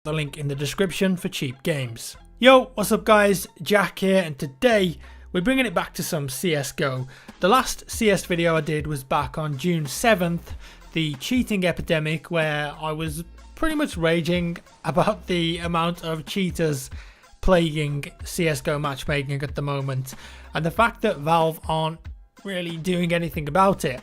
the link in the description for cheap games. Yo, what's up guys, Jack here, and today we're bringing it back to some CSGO. The last CS video I did was back on June 7th, the cheating epidemic, where I was pretty much raging about the amount of cheaters plaguing CSGO matchmaking at the moment, and the fact that Valve aren't really doing anything about it.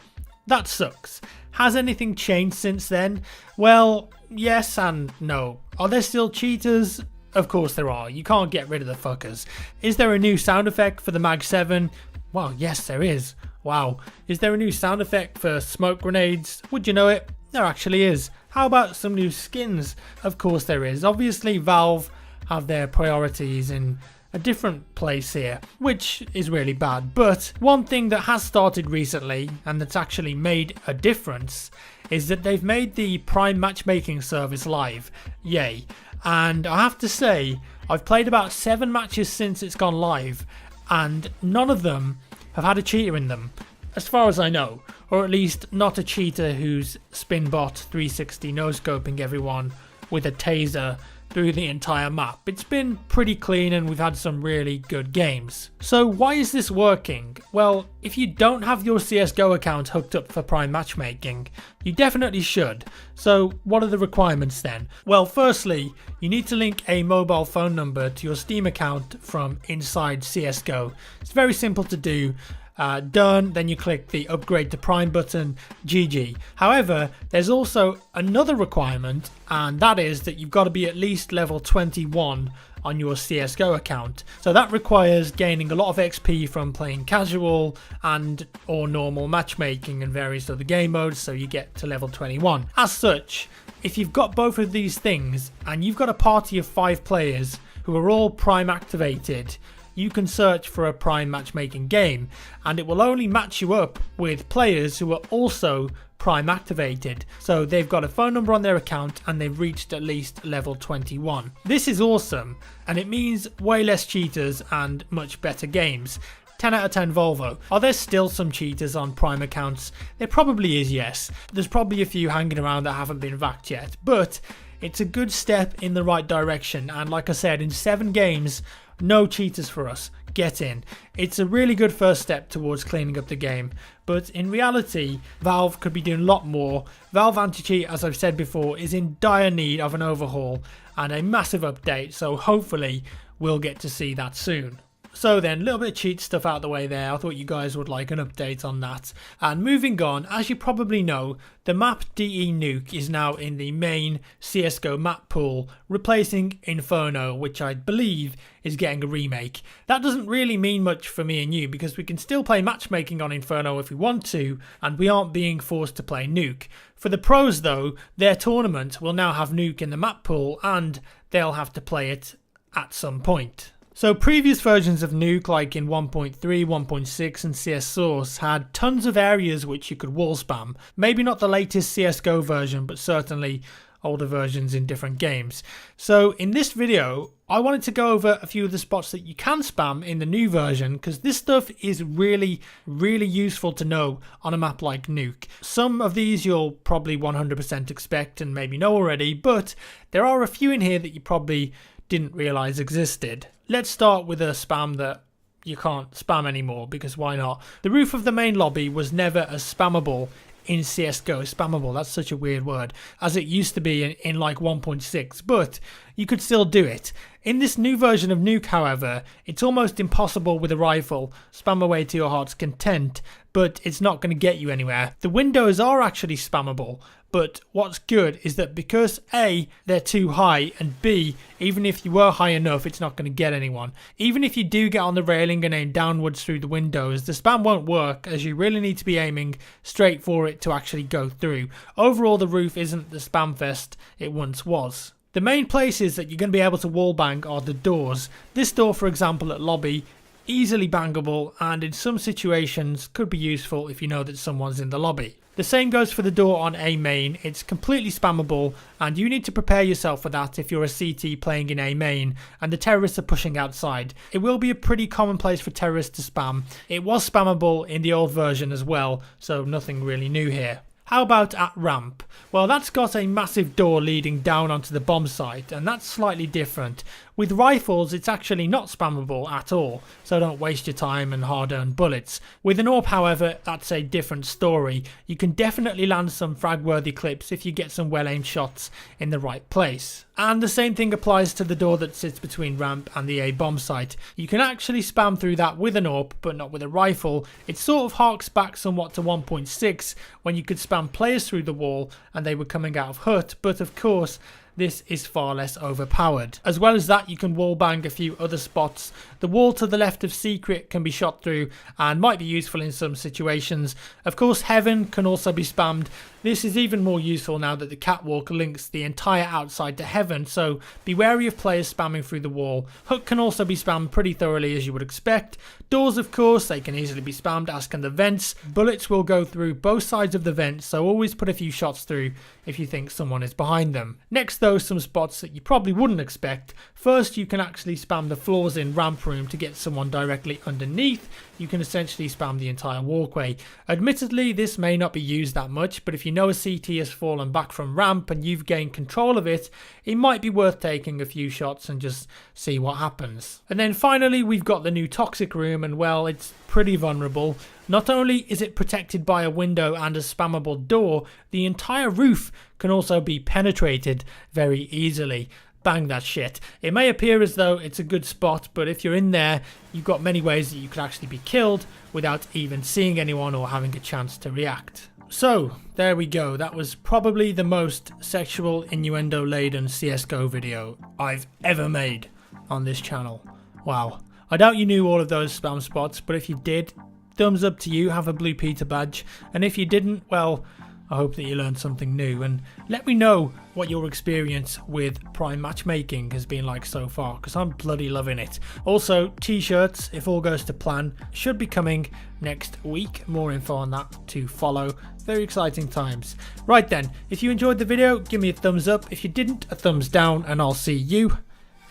That sucks. Has anything changed since then? Well, yes and no. Are there still cheaters? Of course there are. You can't get rid of the fuckers. Is there a new sound effect for the Mag 7? Well, yes there is. Wow. Is there a new sound effect for smoke grenades? Would you know it? There actually is. How about some new skins? Of course there is. Obviously Valve have their priorities in a different place here, which is really bad. But one thing that has started recently, and that's actually made a difference, is that they've made the Prime matchmaking service live. Yay. And I have to say, I've played about 7 matches since it's gone live, and none of them have had a cheater in them, as far as I know. Or at least not a cheater who's Spinbot 360 no-scoping everyone with a taser through the entire map. It's been pretty clean and we've had some really good games. So why is this working? Well, if you don't have your CSGO account hooked up for Prime matchmaking, you definitely should. So what are the requirements then? Well, firstly, you need to link a mobile phone number to your Steam account from inside CSGO. It's very simple to do. Done, then you click the upgrade to Prime button, GG. However, there's also another requirement, and that is that you've got to be at least level 21 on your CSGO account. So that requires gaining a lot of XP from playing casual and or normal matchmaking and various other game modes, so you get to level 21. As such, if you've got both of these things and you've got a party of 5 players who are all Prime activated, you can search for a Prime matchmaking game, and it will only match you up with players who are also Prime activated, so they've got a phone number on their account and they've reached at least level 21. This is awesome, and it means way less cheaters and much better games. 10 out of 10 Volvo. Are there still some cheaters on Prime accounts? There probably is, yes. There's probably a few hanging around that haven't been vaxxed yet, but it's a good step in the right direction, and like I said, in 7 games, no cheaters for us. Get in. It's a really good first step towards cleaning up the game, but in reality, Valve could be doing a lot more. Valve Anti-Cheat, as I've said before, is in dire need of an overhaul and a massive update, so hopefully we'll get to see that soon. So then, a little bit of cheat stuff out the way there. I thought you guys would like an update on that. And moving on, as you probably know, the map DE Nuke is now in the main CSGO map pool, replacing Inferno, which I believe is getting a remake. That doesn't really mean much for me and you, because we can still play matchmaking on Inferno if we want to, and we aren't being forced to play Nuke. For the pros though, their tournament will now have Nuke in the map pool, and they'll have to play it at some point. So previous versions of Nuke, like in 1.3, 1.6 and CS Source, had tons of areas which you could wall spam. Maybe not the latest CSGO version, but certainly older versions in different games. So in this video, I wanted to go over a few of the spots that you can spam in the new version, because this stuff is really useful to know on a map like Nuke. Some of these you'll probably 100% expect and maybe know already, but there are a few in here that you probably didn't realize existed. Let's start with a spam that you can't spam anymore, because why not? The roof of the main lobby was never as spammable in CSGO. Spammable, that's such a weird word, as it used to be in like 1.6, but you could still do it. In this new version of Nuke, however, it's almost impossible with a rifle. Spam away to your heart's content, but it's not going to get you anywhere. The windows are actually spammable, but what's good is that because A, they're too high, and B, even if you were high enough, it's not going to get anyone. Even if you do get on the railing and aim downwards through the windows, the spam won't work, as you really need to be aiming straight for it to actually go through. Overall, the roof isn't the spam fest it once was. The main places that you're going to be able to wallbang are the doors. This door, for example, at lobby, easily bangable, and in some situations could be useful if you know that someone's in the lobby. The same goes for the door on A main. It's completely spammable, and you need to prepare yourself for that if you're a CT playing in A main and the terrorists are pushing outside. It will be a pretty common place for terrorists to spam. It was spammable in the old version as well, so nothing really new here. How about at ramp? Well, that's got a massive door leading down onto the bomb site, and that's slightly different. With rifles, it's actually not spammable at all, so don't waste your time and hard-earned bullets. With an AWP, however, that's a different story. You can definitely land some frag-worthy clips if you get some well-aimed shots in the right place. And the same thing applies to the door that sits between ramp and the A bomb site. You can actually spam through that with an AWP, but not with a rifle. It sort of harks back somewhat to 1.6, when you could spam players through the wall and they were coming out of hut, but of course, this is far less overpowered. As well as that, you can wallbang a few other spots. The wall to the left of Secret can be shot through and might be useful in some situations. Of course, Heaven can also be spammed. This is even more useful now that the catwalk links the entire outside to Heaven, so be wary of players spamming through the wall. Hook can also be spammed pretty thoroughly, as you would expect. Doors, of course, they can easily be spammed, as can the vents. Bullets will go through both sides of the vents, so always put a few shots through if you think someone is behind them. Next though, some spots that you probably wouldn't expect. First, you can actually spam the floors in ramp room to get someone directly underneath. You can essentially spam the entire walkway. Admittedly, this may not be used that much, but if you know a CT has fallen back from ramp and you've gained control of it, it might be worth taking a few shots and just see what happens. And then finally, we've got the new toxic room, and well, it's pretty vulnerable. Not only is it protected by a window and a spammable door, the entire roof can also be penetrated very easily. Bang that shit. It may appear as though it's a good spot, but if you're in there, you've got many ways that you could actually be killed without even seeing anyone or having a chance to react. So, there we go. That was probably the most sexual innuendo-laden CSGO video I've ever made on this channel. Wow. I doubt you knew all of those spam spots, but if you did, thumbs up to you, have a Blue Peter badge. And if you didn't, well, I hope that you learned something new, and let me know what your experience with Prime matchmaking has been like so far, because I'm bloody loving it. Also, t-shirts, if all goes to plan, should be coming next week. More info on that to follow. Very exciting times. Right then, if you enjoyed the video, give me a thumbs up. If you didn't, a thumbs down, and I'll see you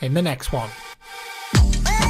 in the next one.